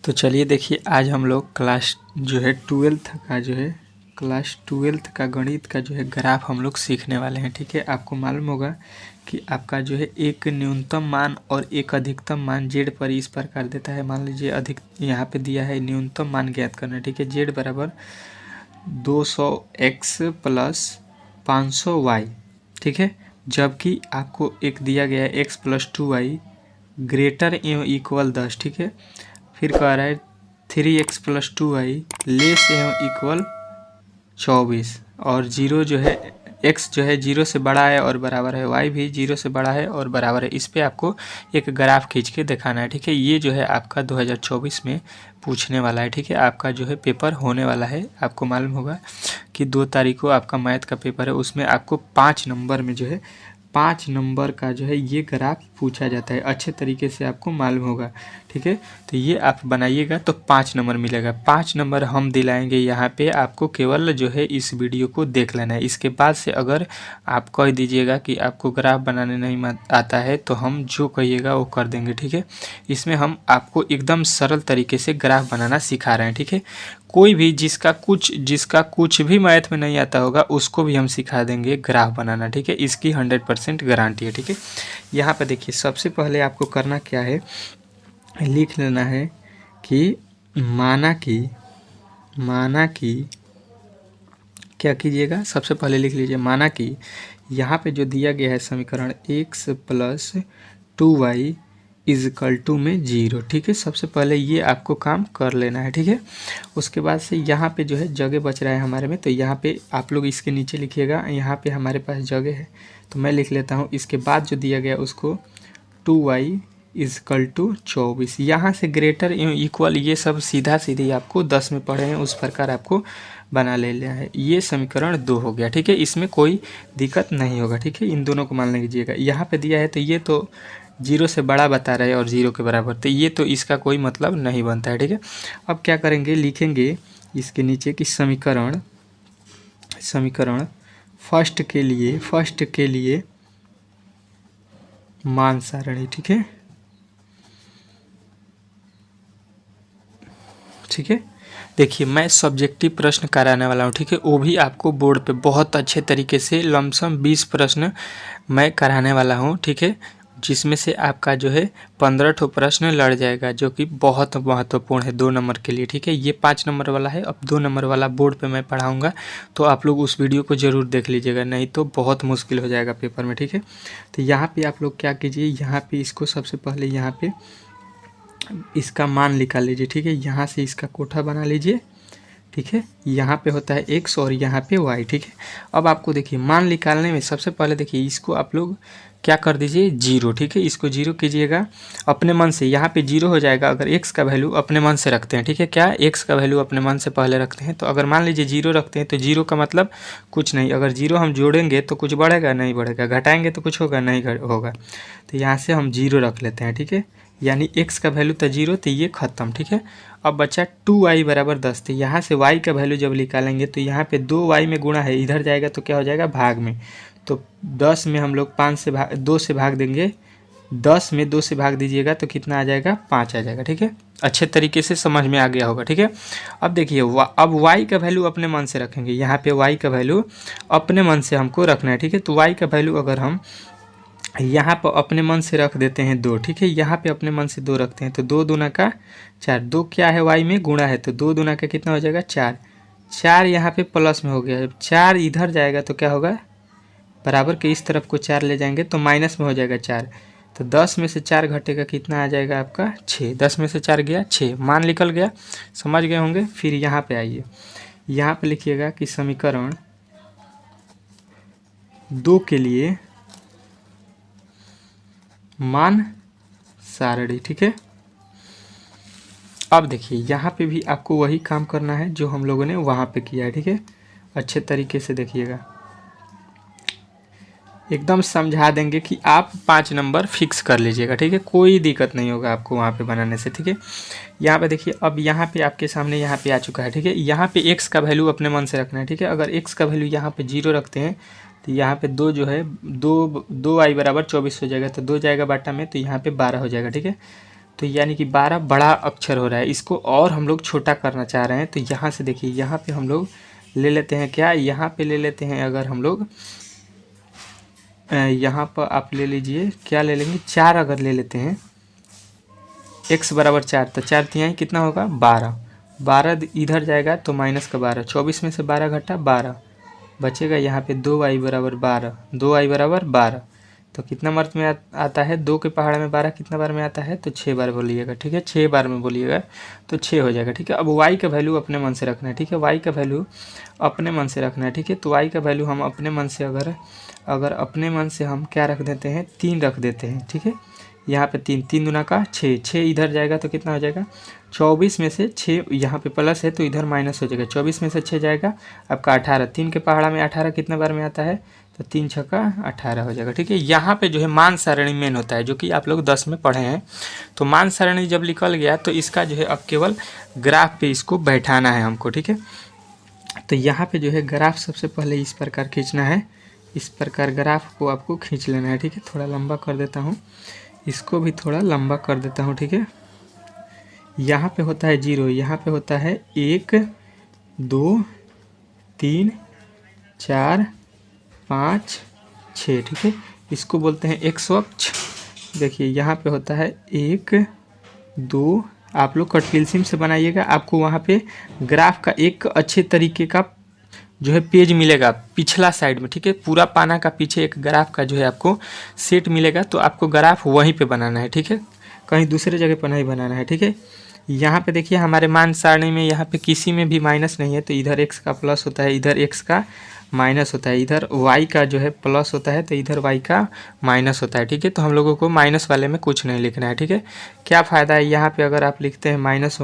तो चलिए देखिए, आज हम लोग क्लास जो है 12th का गणित का जो है ग्राफ हम लोग सीखने वाले हैं। ठीक है, आपको मालूम होगा कि आपका जो है एक न्यूनतम मान और एक अधिकतम मान जेड पर इस प्रकार देता है। मान लीजिए यहाँ पे दिया है न्यूनतम मान ज्ञात करना। ठीक है, जेड बराबर 200x प्लस 500y। ठीक है, जबकि आपको एक दिया गया है x प्लस 2y ग्रेटर एवं इक्वल 10। ठीक है, फिर कह रहा है 3x प्लस 2y लेस एवं इक्वल 24 और जीरो जो है x जो है 0 से बड़ा है और बराबर है, y भी 0 से बड़ा है और बराबर है। इस पे आपको एक ग्राफ खींच के दिखाना है। ठीक है, ये जो है आपका 2024 में पूछने वाला है। ठीक है, आपका जो है पेपर होने वाला है। आपको मालूम होगा कि 2 तारीख को आपका मैथ का पेपर है, उसमें आपको 5 नंबर में जो है 5 नंबर का जो है ये ग्राफ पूछा जाता है। अच्छे तरीके से आपको मालूम होगा। ठीक है, तो ये आप बनाइएगा तो 5 नंबर मिलेगा। 5 नंबर हम दिलाएंगे यहाँ पे आपको, केवल जो है इस वीडियो को देख लेना है। इसके बाद से अगर आप कह दीजिएगा कि आपको ग्राफ बनाने नहीं आता है तो हम जो कहिएगा वो कर देंगे। ठीक है, इसमें हम आपको एकदम सरल तरीके से ग्राफ बनाना सिखा रहे हैं। ठीक है, कोई भी जिसका कुछ भी मैथ में नहीं आता होगा उसको भी हम सिखा देंगे ग्राफ बनाना। ठीक है, इसकी 100% गारंटी है। ठीक है, यहाँ पे देखिए, सबसे पहले आपको करना क्या है, लिख लेना है कि माना कि क्या कीजिएगा, सबसे पहले लिख लीजिए माना कि यहाँ पे जो दिया गया है समीकरण x plus 2y is equal to में 0। ठीक है, सबसे पहले ये आपको काम कर लेना है। ठीक है, उसके बाद से यहाँ पे जो है जगह बच रहा है हमारे में, तो यहाँ पे आप लोग इसके नीचे लिखिएगा। यहाँ पे हमारे पास जगह है तो मैं लिख लेता हूँ। इसके बाद जो दिया गया उसको 2y इजकल टू 24। यहाँ से ग्रेटर इक्वल ये सब सीधा सीधी आपको 10 में पढ़े हैं उस प्रकार आपको बना लेना है। ये समीकरण 2 हो गया। ठीक है, इसमें कोई दिक्कत नहीं होगा। ठीक है, इन दोनों को मान लीजिएगा। यहाँ पे दिया है तो ये तो 0 से बड़ा बता रहा है और 0 के बराबर, तो ये तो इसका कोई मतलब नहीं बनता है। ठीक है, अब क्या करेंगे, लिखेंगे इसके नीचे कि समीकरण फर्स्ट के लिए मान सारणी। ठीक है, ठीक है, देखिए मैं सब्जेक्टिव प्रश्न कराने वाला हूँ। ठीक है, वो भी आपको बोर्ड पे बहुत अच्छे तरीके से लमसम 20 प्रश्न मैं कराने वाला हूँ। ठीक है, जिसमें से आपका जो है 15 ठो प्रश्न लड़ जाएगा, जो कि बहुत महत्वपूर्ण है 2 नंबर के लिए। ठीक है, ये 5 नंबर वाला है। अब 2 नंबर वाला बोर्ड पे मैं पढ़ाऊँगा, तो आप लोग उस वीडियो को ज़रूर देख लीजिएगा, नहीं तो बहुत मुश्किल हो जाएगा पेपर में। ठीक है, तो यहाँ पर आप लोग क्या कीजिए, यहाँ पर इसको सबसे पहले यहाँ पर इसका मान निकाल लीजिए। ठीक है, यहाँ से इसका कोठा बना लीजिए। ठीक है, यहाँ पे होता है x और यहाँ पे y। ठीक है, अब आपको देखिए मान निकालने में सबसे पहले देखिए इसको आप लोग क्या कर दीजिए 0। ठीक है, इसको 0 कीजिएगा अपने मन से। यहाँ पे 0 हो जाएगा अगर x का वैल्यू अपने मन से रखते हैं। ठीक है, क्या x का वैल्यू अपने मन से पहले रखते हैं, तो अगर मान लीजिए 0 रखते हैं तो 0 का मतलब कुछ नहीं। अगर 0 हम जोड़ेंगे तो कुछ बढ़ेगा नहीं बढ़ेगा, घटाएंगे तो कुछ होगा नहीं होगा, तो यहाँ से हम 0 रख लेते हैं। ठीक है, यानी x का वैल्यू तो 0, तो ये खत्म। ठीक है, अब बचा 2y बराबर 10। तो यहाँ से y का वैल्यू जब निकालेंगे तो यहाँ पे 2y में गुणा है, इधर जाएगा तो क्या हो जाएगा भाग में। तो 10 में हम लोग 2 से भाग देंगे, 10 में 2 से भाग दीजिएगा तो कितना आ जाएगा 5 आ जाएगा। ठीक है, अच्छे तरीके से समझ में आ गया होगा। ठीक है, अब देखिए अब y का वैल्यू अपने मन से रखेंगे। यहाँ पे y का वैल्यू अपने मन से हमको रखना है। ठीक है, तो y का वैल्यू अगर हम यहाँ पर अपने मन से रख देते हैं 2। ठीक है, यहाँ पे अपने मन से 2 रखते हैं तो 2 दूना का 4। 2 क्या है, y में गुणा है, तो 2 दूना का कितना हो जाएगा 4। 4 यहाँ पे प्लस में हो गया, 4 इधर जाएगा तो क्या होगा, बराबर के इस तरफ को 4 ले जाएंगे तो माइनस में हो जाएगा 4। तो 10 में से 4 घटेगा, कितना आ जाएगा आपका 6। 10 में से 4 गया 6, मान निकल गया, समझ गए होंगे। फिर यहाँ पे आइए, यहाँ पे लिखिएगा कि समीकरण 2 के लिए मान सारणी। ठीक है, अब देखिए यहाँ पे भी आपको वही काम करना है जो हम लोगों ने वहाँ पे किया है। ठीक है, अच्छे तरीके से देखिएगा, एकदम समझा देंगे कि आप 5 नंबर फिक्स कर लीजिएगा। ठीक है, कोई दिक्कत नहीं होगा आपको वहाँ पे बनाने से। ठीक है, यहाँ पे देखिए, अब यहाँ पे आपके सामने यहाँ पे आ चुका है। ठीक है, यहाँ पे x का वैल्यू अपने मन से रखना है। ठीक है, अगर x का वैल्यू यहाँ पे 0 रखते हैं तो यहाँ पे 2 जो है 2y बराबर 24 हो जाएगा, तो 2 जाएगा बाटा में तो यहाँ पे 12 हो जाएगा। ठीक है, तो यानी कि 12 बड़ा अक्षर हो रहा है, इसको और हम लोग छोटा करना चाह रहे हैं। तो यहाँ से देखिए, यहाँ पे हम लोग ले लेते हैं क्या, यहाँ पे ले लेते हैं अगर हम लोग यहाँ पर आप ले लीजिए, क्या ले लेंगे, 4 अगर ले लेते हैं, x बराबर 4, तो 4 तिहाई कितना होगा 12, 12 इधर जाएगा तो माइनस का 12, 24 में से 12 घटा 12 बचेगा, यहाँ पे 2y बराबर 12, 2y बराबर 12। तो कितना मार्क में आता है, 2 के पहाड़ में 12 कितना बार में आता है, तो 6 बार बोलिएगा, ठीक है, 6 बार में बोलिएगा तो 6 हो जाएगा, ठीक है। अब y का वैल्यू अपने मन से रखना है, ठीक है, y का वैल्यू अपने मन से रखना है, ठीक है। तो y का वैल्यू हम अपने मन से अगर अपने मन से हम क्या रख देते हैं, 3 रख देते हैं, ठीक है। यहाँ पे 3, 3 दूना का 6, 6 इधर जाएगा तो कितना हो जाएगा, 24 में से 6 यहाँ पे प्लस है तो इधर माइनस हो जाएगा, 24 में से 6 जाएगा आपका 18, 3 के पहाड़ा में 18 कितना बार में आता है, तो 3 छक्का 18 हो जाएगा, ठीक है। यहाँ पे जो है मान सारणी मेन होता है, जो कि आप लोग 10 में पढ़े हैं। तो मान सारणी जब निकल गया तो इसका जो है अब केवल ग्राफ पे इसको बैठाना है हमको, ठीक है। तो यहाँ पे जो है ग्राफ सबसे पहले इस प्रकार खींचना है, इस प्रकार ग्राफ को आपको खींच लेना है, ठीक है। थोड़ा लंबा कर देता हूँ, इसको भी थोड़ा लंबा कर देता हूँ, ठीक है। यहाँ पे होता है 0, यहाँ पे होता है 1 2 3 4 5 6, ठीक है। इसको बोलते हैं एक्स अक्ष। देखिए यहाँ पे होता है 1 2, आप लोग कट पेंसिल से बनाइएगा, आपको वहाँ पे ग्राफ का एक अच्छे तरीके का जो है पेज मिलेगा पिछला साइड में, ठीक है। पूरा पाना का पीछे एक ग्राफ का जो है आपको सेट मिलेगा, तो आपको ग्राफ वहीं पे बनाना है, ठीक है, कहीं दूसरे जगह पर नहीं बनाना है, ठीक है। यहाँ पे देखिए हमारे मान सारणी में यहाँ पे किसी में भी माइनस नहीं है, तो इधर x का प्लस होता है, इधर x का माइनस होता है, इधर y का जो है प्लस होता है तो इधर y का माइनस होता है, ठीक है। तो हम लोगों को माइनस वाले में कुछ नहीं लिखना है, ठीक है। क्या फ़ायदा है यहाँ पे अगर आप लिखते हैं -1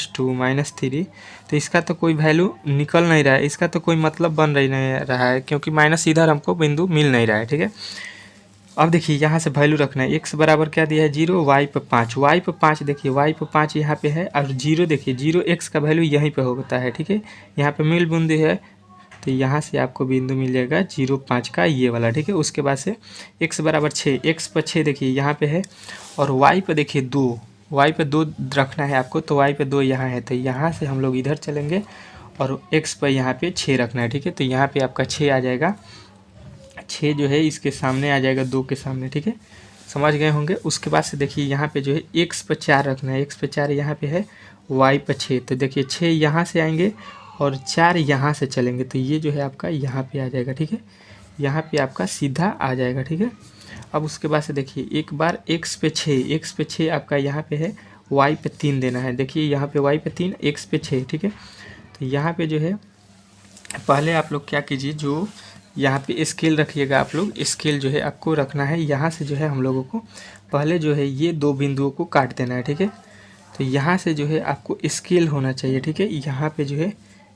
-2 -3, तो इसका तो कोई वैल्यू निकल नहीं रहा है, इसका तो कोई मतलब बन नहीं रहा है, क्योंकि माइनस इधर हमको बिंदु मिल नहीं रहा है, ठीक है। अब देखिए यहाँ से वैल्यू रखना है, x बराबर क्या दिया है 0, y पे 5, y पे 5, देखिए y पे 5 यहाँ पे है, और 0 देखिए 0 x का वैल्यू यहीं पे होता है, ठीक है। यहाँ पे मिल बिंदु है तो यहाँ से आपको बिंदु मिल जाएगा 0 5 का ये वाला, ठीक है। उसके बाद से x बराबर 6, x पर 6 देखिए यहाँ पे है, और y पे देखिए 2, y पे 2 रखना है आपको, तो y पे 2 यहाँ है, तो यहाँ से हम लोग इधर चलेंगे और x पर यहाँ पे 6 रखना है, ठीक है। तो यहाँ पे आपका 6 आ जाएगा, 6 जो है इसके सामने आ जाएगा 2 के सामने, ठीक है, समझ गए होंगे। उसके बाद से देखिए यहाँ पे जो है x पर 4 रखना है, x पे 4 यहाँ पे है, y पर 6, तो देखिए 6 यहाँ से आएंगे और 4 यहाँ से चलेंगे, तो ये जो है आपका यहाँ पे आ जाएगा, ठीक है, यहाँ पे आपका सीधा आ जाएगा, ठीक है। अब उसके बाद से देखिए एक बार x पे 6 आपका यहाँ पे है, y पे 3 देना है, देखिए यहाँ पे y पे 3 x पे 6, ठीक है। तो यहाँ पे जो है पहले आप लोग क्या कीजिए, जो यहाँ पे स्केल रखिएगा, आप लोग स्केल जो है आपको रखना है, यहाँ से जो है हम लोगों को पहले जो है ये 2 बिंदुओं को काट देना है, ठीक है। तो यहाँ से जो है आपको स्केल होना चाहिए, ठीक है, यहाँ पे जो है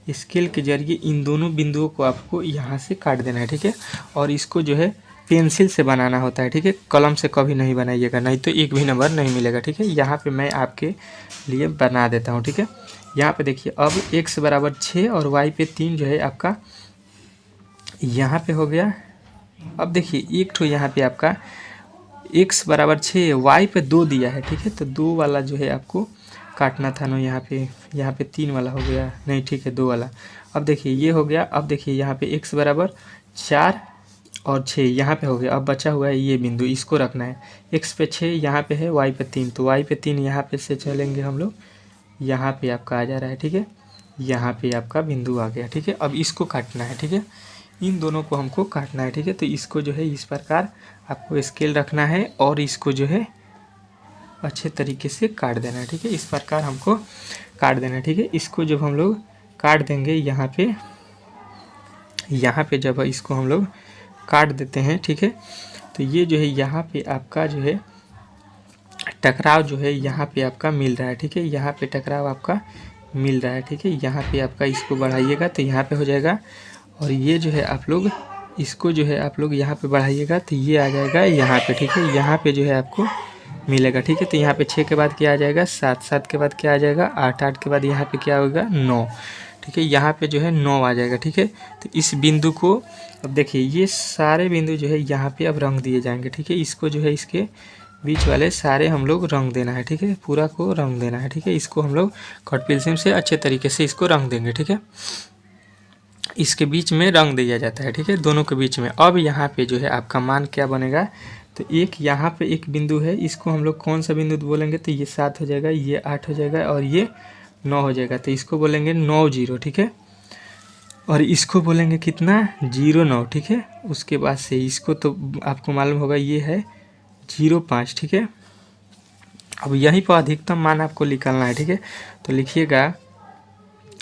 स्केल के जरिए इन दोनों बिंदुओं को आपको यहाँ से काट देना है, ठीक है। और इसको जो है पेंसिल से बनाना होता है, ठीक है, कलम से कभी नहीं बनाइएगा, नहीं तो एक भी नंबर नहीं मिलेगा, ठीक है। यहाँ पे मैं आपके लिए बना देता हूँ, ठीक है। यहाँ पे देखिए अब x बराबर 6 और y पे 3 जो है आपका यहाँ पे हो गया। अब देखिए एक ठो यहाँ पे आपका x बराबर 6, y पे 2 दिया है, ठीक है, तो 2 वाला जो है आपको काटना था ना, यहाँ पे 3 वाला हो गया, नहीं ठीक है 2 वाला। अब देखिए ये हो गया, अब देखिए यहाँ पे x बराबर 4 और 6 यहाँ पे हो गया, अब बचा हुआ है ये बिंदु, इसको रखना है, x पे 6 यहाँ पे है, y पे 3, तो y पे 3 यहाँ पे से चलेंगे हम लोग, यहाँ पे आपका आ जा रहा है, ठीक है, यहाँ पे आपका बिंदु आ गया, ठीक है। अब इसको काटना है, ठीक है, इन दोनों को हमको काटना है, ठीक है। तो इसको जो है इस प्रकार आपको स्केल रखना है और इसको जो है अच्छे तरीके से काट देना है, ठीक है, इस प्रकार हमको काट देना है, ठीक है। इसको जब हम लोग काट देंगे यहाँ पे जब इसको हम लोग काट देते हैं, ठीक है, तो ये जो है यहाँ पे आपका जो है टकराव जो है यहाँ पे आपका मिल रहा है, ठीक है, यहाँ पे टकराव आपका मिल रहा है, ठीक है। यहाँ पे आपका इसको बढ़ाइएगा तो यहाँ पे हो जाएगा, और ये जो है आप लोग इसको जो है आप लोग यहाँ पे बढ़ाइएगा तो ये आ जाएगा यहाँ पे, ठीक है, यहाँ पे जो है आपको मिलेगा, ठीक है। तो यहाँ पे 6 के बाद क्या आ जाएगा 7, 7 के बाद क्या आ जाएगा 8, 8 के बाद यहाँ पे क्या होगा 9, ठीक है, यहाँ पे जो है 9 आ जाएगा, ठीक है। तो इस बिंदु को अब देखिए ये सारे बिंदु जो है यहाँ पे अब रंग दिए जाएंगे, ठीक है। इसको जो है इसके बीच वाले सारे हम लोग रंग देना है, ठीक है, पूरा को रंग देना है, ठीक है। इसको हम लोग कट पेंसिल से अच्छे तरीके से इसको रंग देंगे, ठीक है। इसके बीच में रंग दिया जाता है, ठीक है, दोनों के बीच में। अब यहाँ पे जो है आपका मान क्या बनेगा, तो एक यहाँ पे एक बिंदु है, इसको हम लोग कौन सा बिंदु बोलेंगे, तो ये 7 हो जाएगा, ये 8 हो जाएगा और ये 9 हो जाएगा, तो इसको बोलेंगे 9 0, ठीक है। और इसको बोलेंगे कितना, 0 9, ठीक है। उसके बाद से इसको तो आपको मालूम होगा ये है 0 5, ठीक है। अब यहीं पर अधिकतम मान आपको निकालना है, ठीक है। तो लिखिएगा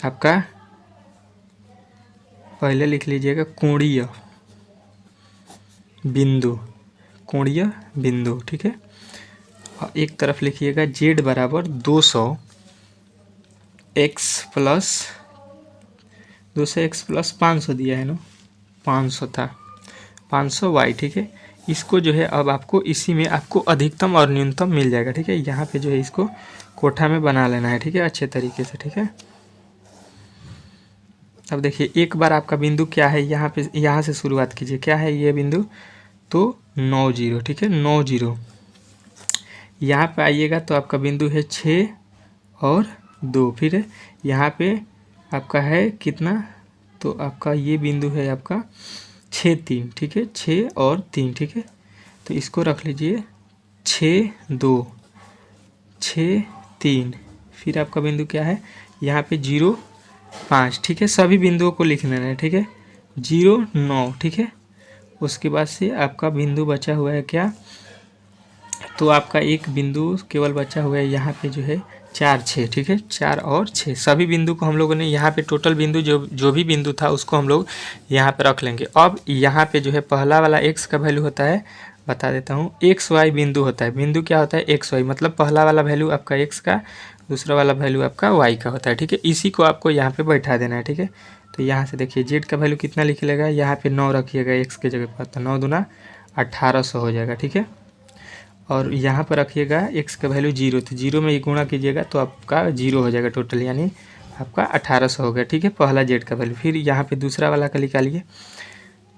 आपका, पहले लिख लीजिएगा कोणीय बिंदु, कोणीय बिंदु, ठीक है। और एक तरफ लिखिएगा z बराबर 200 x प्लस 500 दिया है ना, 500 था, 500 y, ठीक है। इसको जो है अब आपको इसी में आपको अधिकतम और न्यूनतम मिल जाएगा, ठीक है। यहाँ पे जो है इसको कोठा में बना लेना है, ठीक है, अच्छे तरीके से, ठीक है। अब देखिए एक बार आपका बिंदु क्या है, यहाँ पे, यहाँ से शुरुआत कीजिए, क्या है ये बिंदु, तो 9 0, ठीक है, 9 0। यहाँ पे आइएगा तो आपका बिंदु है 6 और 2, फिर यहाँ पे आपका है कितना, तो आपका ये बिंदु है आपका 6 3, ठीक है, 6 और 3, ठीक है। तो इसको रख लीजिए 6 2 6 3, फिर आपका बिंदु क्या है, यहाँ पे 0 5, ठीक है। सभी बिंदुओं को लिख लेना है, ठीक है, 0 9, ठीक है। उसके बाद से आपका बिंदु बचा हुआ है क्या, तो आपका एक बिंदु केवल बचा हुआ है यहाँ पे जो है 4 6, ठीक है, 4 और 6, सभी बिंदु को हम लोगों ने यहाँ पे टोटल बिंदु जो भी बिंदु था उसको हम लोग यहाँ पे रख लेंगे। अब यहाँ पे जो है पहला वाला x का वैल्यू होता है, बता देता हूँ, एक्स वाई बिंदु होता है। बिंदु क्या होता है, एक्स वाई, मतलब पहला वाला वैल्यू आपका x का, दूसरा वाला वैल्यू आपका y का होता है, ठीक है। इसी को आपको यहाँ पे बैठा देना है, ठीक है। तो यहाँ से देखिए z का वैल्यू कितना लिख लेगा, यहाँ पे 9 रखिएगा x के जगह पर, तो 9 दूना 1800 हो जाएगा, ठीक है। और यहाँ पर रखिएगा x का वैल्यू 0, तो 0 में गुणा कीजिएगा तो आपका 0 हो जाएगा टोटल, यानी आपका 1800 हो गया, ठीक है, पहला z का वैल्यू। फिर यहाँ पे दूसरा वाला का निकालिए,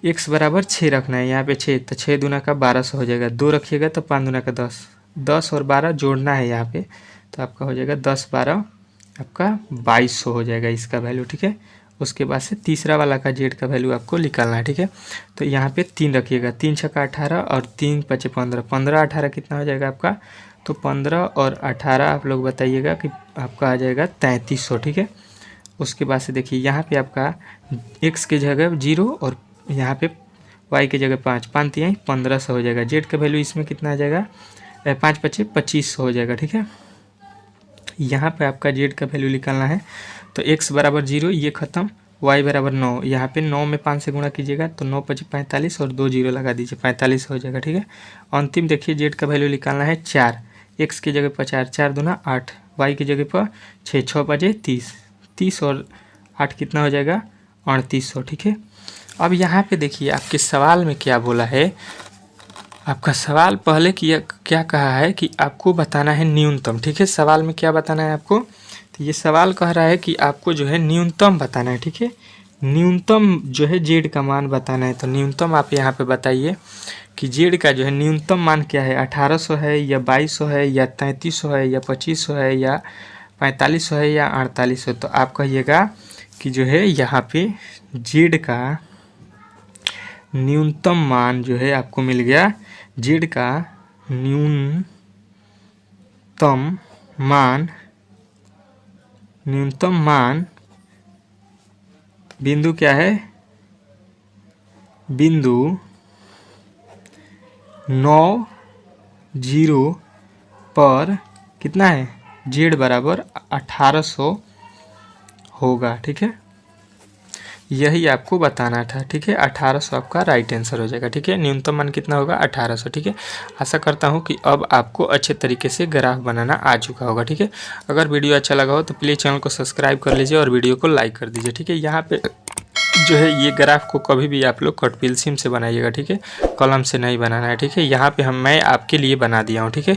x बराबर 6 रखना है, यहाँ पे 6, तो 6 दूना का 1200 हो जाएगा, 2 रखिएगा तो 5 दूना का 10, 10 और 12 जोड़ना है यहाँ पे, तो आपका हो जाएगा 10 12 आपका 2200 हो जाएगा इसका वैल्यू, ठीक है। उसके बाद से तीसरा वाला का z का वैल्यू आपको निकालना है, ठीक है। तो यहाँ पे 3 रखिएगा, 3 छक्का 18 और 3 पचे 15, 15 18 कितना हो जाएगा आपका, तो 15 और 18 आप लोग बताइएगा कि आपका आ जाएगा 3300, ठीक है। उसके बाद से देखिए यहाँ पे आपका x के जगह 0 और यहाँ पे y के जगह 5, 5 3 1500 हो जाएगा। z का वैल्यू इसमें कितना आ जाएगा, 5 पचे 2500 हो जाएगा, ठीक है। यहाँ पे आपका z का वैल्यू निकालना है, तो x बराबर 0, ये खत्म, y बराबर 9, यहाँ पे 9 में 5 से गुणा कीजिएगा तो 9 पचे 45 और 2 0 लगा दीजिए, 45 हो जाएगा, ठीक है। अंतिम देखिए z का वैल्यू निकालना है 4, x के जगह पर 4, 4 दूना 8, y की जगह पर 6, 6 बजे 30, 30 और 8 कितना हो जाएगा 3800, ठीक है। अब यहाँ पे देखिए आपके सवाल में क्या बोला है, आपका सवाल पहले क्या कहा है कि आपको बताना है न्यूनतम, ठीक है। सवाल में क्या बताना है आपको, तो ये सवाल कह रहा है कि आपको जो है न्यूनतम बताना है, ठीक है। न्यूनतम जो है z का मान बताना है, तो न्यूनतम आप यहाँ पे बताइए कि z का जो है न्यूनतम मान क्या है, 1800 है या 2200 है या 3300 है या 2500 है या 4500 है या 4800। तो आप कहिएगा कि जो है यहाँ पे z का न्यूनतम मान जो है आपको मिल गया, z का न्यूनतम मान बिंदु क्या है, बिंदु 9 0 पर कितना है, z बराबर 1800 होगा, ठीक है। यही आपको बताना था, ठीक है। 1800 आपका राइट आंसर हो जाएगा, ठीक है। न्यूनतम मान कितना होगा 1800, ठीक है। आशा करता हूँ कि अब आपको अच्छे तरीके से ग्राफ बनाना आ चुका होगा, ठीक है। अगर वीडियो अच्छा लगा हो तो प्लीज़ चैनल को सब्सक्राइब कर लीजिए और वीडियो को लाइक कर दीजिए, ठीक है। यहाँ पे जो है ये ग्राफ को कभी भी आप लोग कट पेंसिल से बनाइएगा, ठीक है, कलम से नहीं बनाना है, ठीक है। यहाँ पे मैं आपके लिए बना दिया हूँ, ठीक है।